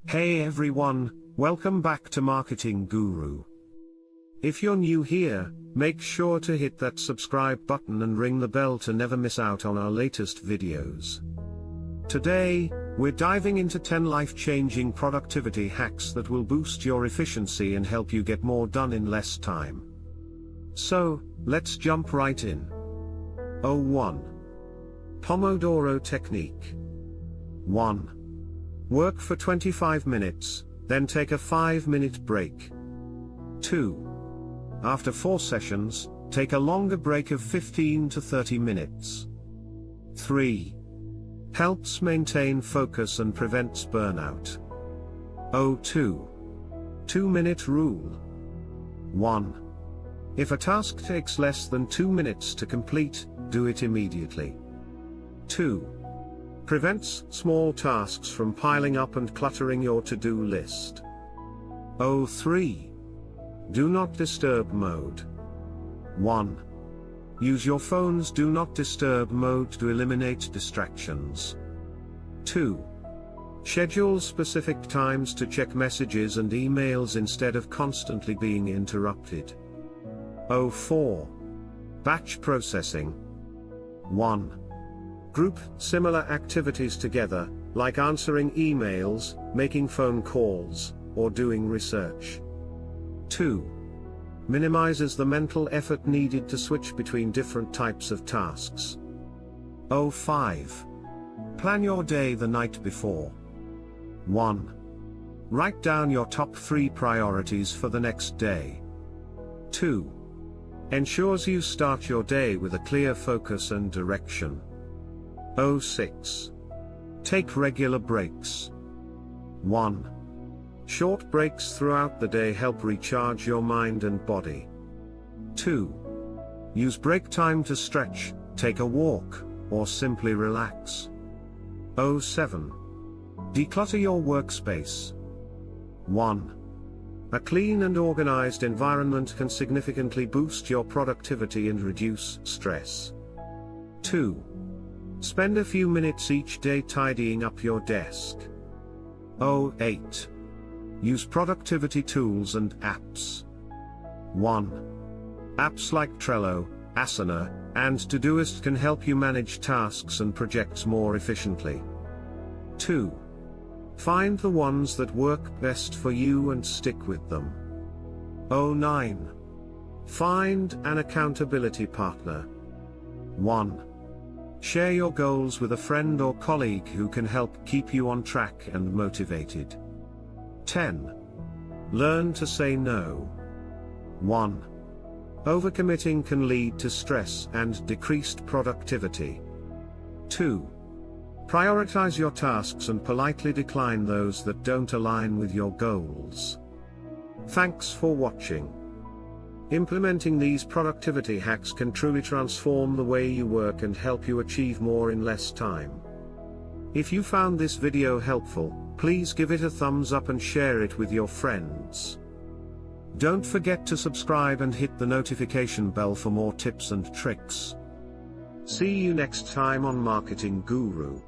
Hey everyone, welcome back to Marketing Guru. If you're new here, make sure to hit that subscribe button and ring the bell to never miss out on our latest videos. Today, we're diving into 10 life-changing productivity hacks that will boost your efficiency and help you get more done in less time. So, let's jump right in. 1. Pomodoro Technique. 1. Work for 25 minutes, then take a 5-minute break. 2. After 4 sessions, take a longer break of 15 to 30 minutes. 3. Helps maintain focus and prevents burnout. 2. 2-minute rule. 1. If a task takes less than 2 minutes to complete, do it immediately. 2. Prevents small tasks from piling up and cluttering your to-do list. 3. Do not disturb mode. 1. Use your phone's do not disturb mode to eliminate distractions. 2. Schedule specific times to check messages and emails instead of constantly being interrupted. 4. Batch processing. 1. Group similar activities together, like answering emails, making phone calls, or doing research. 2. Minimizes the mental effort needed to switch between different types of tasks. 5. Plan your day the night before. 1. Write down your top 3 priorities for the next day. 2. Ensures you start your day with a clear focus and direction. 6. Take regular breaks. 1. Short breaks throughout the day help recharge your mind and body. 2. Use break time to stretch, take a walk, or simply relax. 7. Declutter your workspace. 1. A clean and organized environment can significantly boost your productivity and reduce stress. 2. Spend a few minutes each day tidying up your desk. 8. Use productivity tools and apps. 1. Apps like Trello, Asana, and Todoist can help you manage tasks and projects more efficiently. 2. Find the ones that work best for you and stick with them. 9. Find an accountability partner. 1. Share your goals with a friend or colleague who can help keep you on track and motivated. 10. Learn to say no. 1. Overcommitting can lead to stress and decreased productivity. 2. Prioritize your tasks and politely decline those that don't align with your goals. Thanks for watching. Implementing these productivity hacks can truly transform the way you work and help you achieve more in less time. If you found this video helpful, please give it a thumbs up and share it with your friends. Don't forget to subscribe and hit the notification bell for more tips and tricks. See you next time on Marketing Guru.